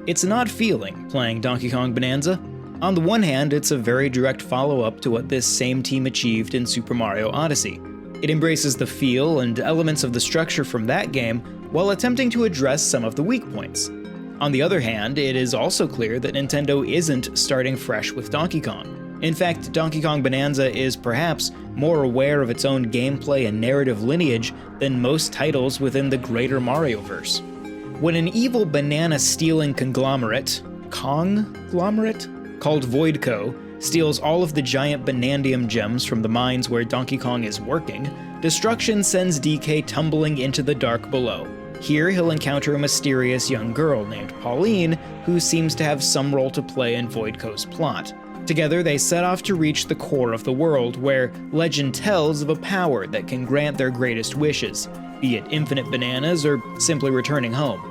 It's an odd feeling playing Donkey Kong Bonanza. On the one hand, it's a very direct follow-up to what this same team achieved in Super Mario Odyssey. It embraces the feel and elements of the structure from that game while attempting to address some of the weak points. On the other hand, it is also clear that Nintendo isn't starting fresh with Donkey Kong. In fact, Donkey Kong Bonanza is perhaps more aware of its own gameplay and narrative lineage than most titles within the greater Marioverse. When an evil banana-stealing conglomerate called Voidco steals all of the giant Banandium gems from the mines where Donkey Kong is working, destruction sends DK tumbling into the dark below. Here he'll encounter a mysterious young girl named Pauline, who seems to have some role to play in Voidco's plot. Together they set off to reach the core of the world, where legend tells of a power that can grant their greatest wishes, be it infinite bananas or simply returning home.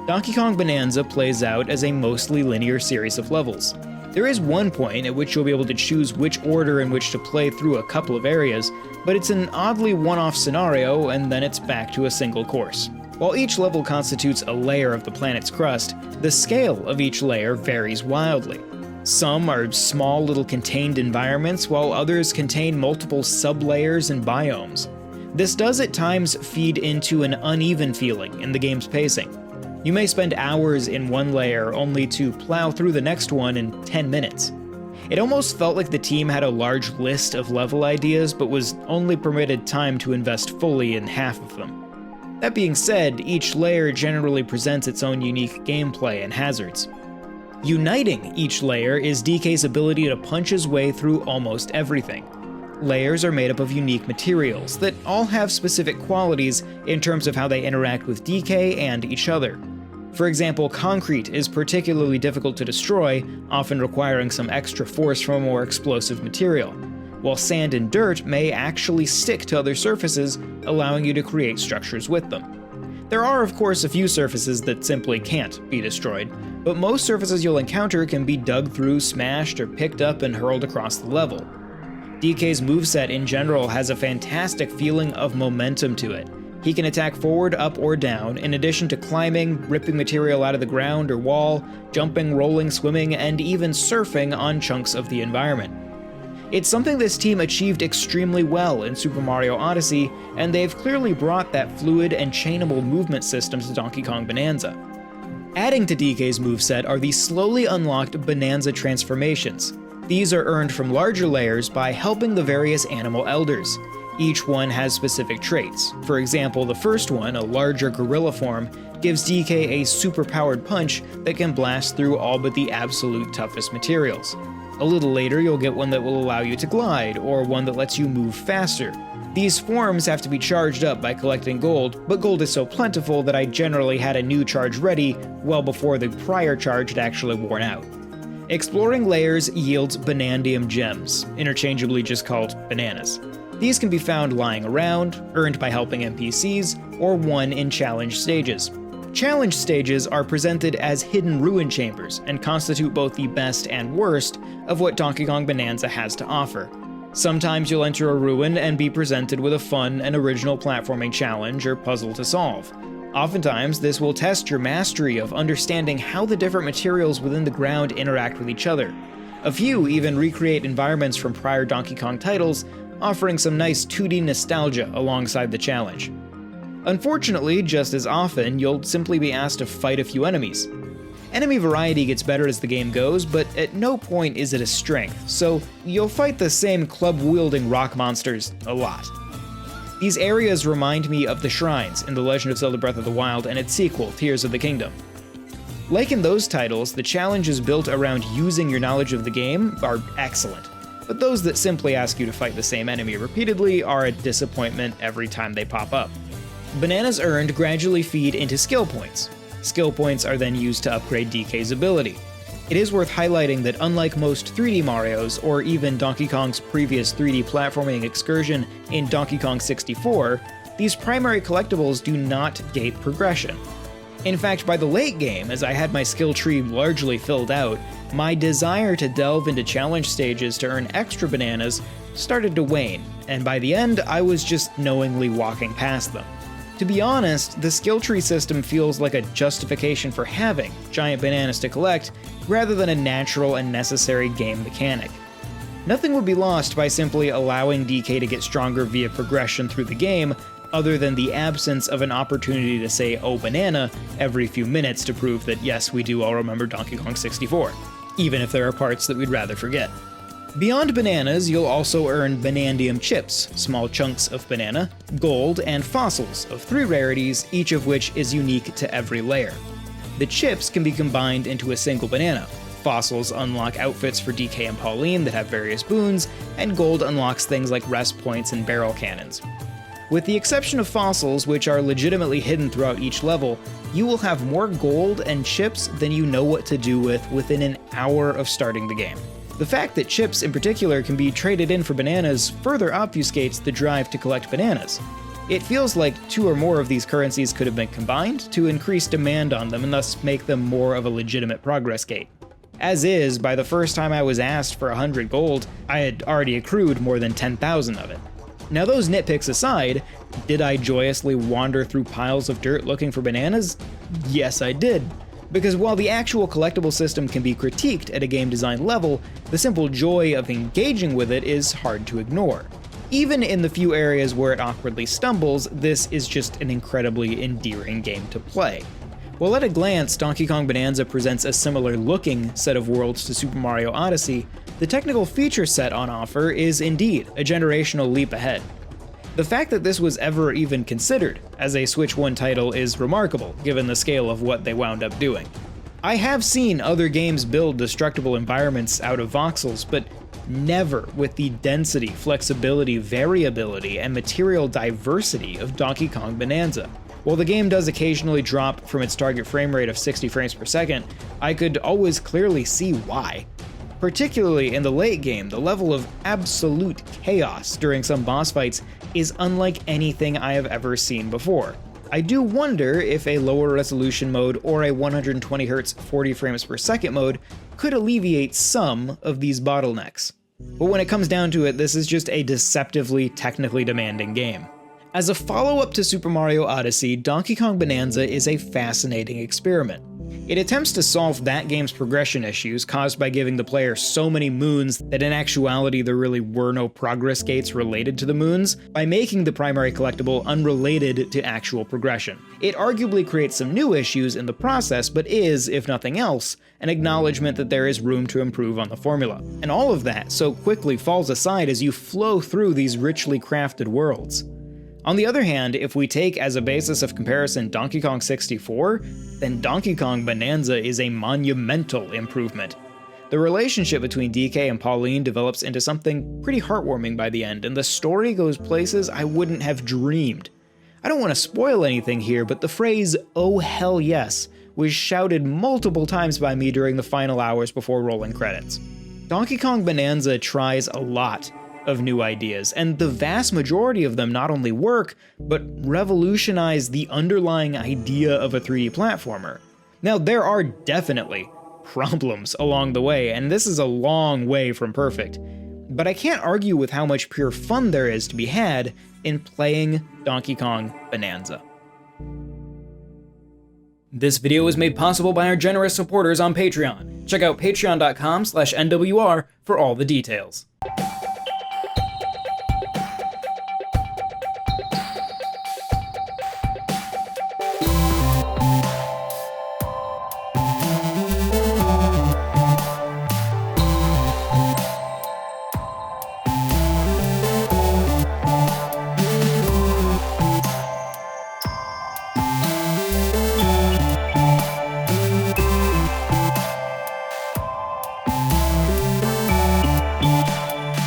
Donkey Kong Bonanza plays out as a mostly linear series of levels. There is one point at which you'll be able to choose which order in which to play through a couple of areas, but it's an oddly one-off scenario and then it's back to a single course. While each level constitutes a layer of the planet's crust, the scale of each layer varies wildly. Some are small little contained environments, while others contain multiple sub-layers and biomes. This does at times feed into an uneven feeling in the game's pacing. You may spend hours in one layer only to plow through the next one in 10 minutes. It almost felt like the team had a large list of level ideas but was only permitted time to invest fully in half of them. That being said, each layer generally presents its own unique gameplay and hazards. Uniting each layer is DK's ability to punch his way through almost everything. Layers are made up of unique materials that all have specific qualities in terms of how they interact with DK and each other. For example, concrete is particularly difficult to destroy, often requiring some extra force from a more explosive material, while sand and dirt may actually stick to other surfaces, allowing you to create structures with them. There are, of course, a few surfaces that simply can't be destroyed, but most surfaces you'll encounter can be dug through, smashed, or picked up and hurled across the level. DK's moveset in general has a fantastic feeling of momentum to it. He can attack forward, up, or down, in addition to climbing, ripping material out of the ground or wall, jumping, rolling, swimming, and even surfing on chunks of the environment. It's something this team achieved extremely well in Super Mario Odyssey, and they've clearly brought that fluid and chainable movement system to Donkey Kong Bonanza. Adding to DK's moveset are the slowly unlocked Bananza transformations. These are earned from larger layers by helping the various animal elders. Each one has specific traits. For example, the first one, a larger gorilla form, gives DK a super-powered punch that can blast through all but the absolute toughest materials. A little later, you'll get one that will allow you to glide, or one that lets you move faster. These forms have to be charged up by collecting gold, but gold is so plentiful that I generally had a new charge ready well before the prior charge had actually worn out. Exploring layers yields Banandium gems, interchangeably just called bananas. These can be found lying around, earned by helping NPCs, or won in challenge stages. Challenge stages are presented as hidden ruin chambers and constitute both the best and worst of what Donkey Kong Bonanza has to offer. Sometimes you'll enter a ruin and be presented with a fun and original platforming challenge or puzzle to solve. Oftentimes, this will test your mastery of understanding how the different materials within the ground interact with each other. A few even recreate environments from prior Donkey Kong titles, offering some nice 2D nostalgia alongside the challenge. Unfortunately, just as often, you'll simply be asked to fight a few enemies. Enemy variety gets better as the game goes, but at no point is it a strength, so you'll fight the same club-wielding rock monsters a lot. These areas remind me of the shrines in The Legend of Zelda Breath of the Wild and its sequel, Tears of the Kingdom. Like in those titles, the challenges built around using your knowledge of the game are excellent, but those that simply ask you to fight the same enemy repeatedly are a disappointment every time they pop up. Bananas earned gradually feed into skill points. Skill points are then used to upgrade DK's ability. It is worth highlighting that unlike most 3D Marios, or even Donkey Kong's previous 3D platforming excursion in Donkey Kong 64, these primary collectibles do not gate progression. In fact, by the late game, as I had my skill tree largely filled out, my desire to delve into challenge stages to earn extra bananas started to wane, and by the end, I was just knowingly walking past them. To be honest, the skill tree system feels like a justification for having giant bananas to collect, rather than a natural and necessary game mechanic. Nothing would be lost by simply allowing DK to get stronger via progression through the game, other than the absence of an opportunity to say "oh banana" every few minutes to prove that yes, we do all remember Donkey Kong 64, even if there are parts that we'd rather forget. Beyond bananas, you'll also earn Banandium chips, small chunks of banana, gold, and fossils of 3 rarities, each of which is unique to every layer. The chips can be combined into a single banana. Fossils unlock outfits for DK and Pauline that have various boons, and gold unlocks things like rest points and barrel cannons. With the exception of fossils, which are legitimately hidden throughout each level, you will have more gold and chips than you know what to do with within an hour of starting the game. The fact that chips in particular can be traded in for bananas further obfuscates the drive to collect bananas. It feels like 2 or more of these currencies could have been combined to increase demand on them and thus make them more of a legitimate progress gate. As is, by the first time I was asked for 100 gold, I had already accrued more than 10,000 of it. Now those nitpicks aside, did I joyously wander through piles of dirt looking for bananas? Yes, I did. Because while the actual collectible system can be critiqued at a game design level, the simple joy of engaging with it is hard to ignore. Even in the few areas where it awkwardly stumbles, this is just an incredibly endearing game to play. While at a glance, Donkey Kong Bonanza presents a similar looking set of worlds to Super Mario Odyssey, the technical feature set on offer is indeed a generational leap ahead. The fact that this was ever even considered as a Switch 1 title is remarkable, given the scale of what they wound up doing. I have seen other games build destructible environments out of voxels, but never with the density, flexibility, variability, and material diversity of Donkey Kong Bonanza. While the game does occasionally drop from its target frame rate of 60 frames per second, I could always clearly see why. Particularly in the late game, the level of absolute chaos during some boss fights is unlike anything I have ever seen before. I do wonder if a lower resolution mode or a 120Hz 40 frames per second mode could alleviate some of these bottlenecks. But when it comes down to it, this is just a deceptively technically demanding game. As a follow-up to Super Mario Odyssey, Donkey Kong Bonanza is a fascinating experiment. It attempts to solve that game's progression issues caused by giving the player so many moons that in actuality there really were no progress gates related to the moons, by making the primary collectible unrelated to actual progression. It arguably creates some new issues in the process, but is, if nothing else, an acknowledgement that there is room to improve on the formula. And all of that so quickly falls aside as you flow through these richly crafted worlds. On the other hand, if we take as a basis of comparison Donkey Kong 64, then Donkey Kong Bonanza is a monumental improvement. The relationship between DK and Pauline develops into something pretty heartwarming by the end, and the story goes places I wouldn't have dreamed. I don't want to spoil anything here, but the phrase "oh hell yes" was shouted multiple times by me during the final hours before rolling credits. Donkey Kong Bonanza tries a lot of new ideas, and the vast majority of them not only work, but revolutionize the underlying idea of a 3D platformer. Now, there are definitely problems along the way, and this is a long way from perfect, but I can't argue with how much pure fun there is to be had in playing Donkey Kong Bonanza. This video was made possible by our generous supporters on Patreon. Check out patreon.com/NWR for all the details.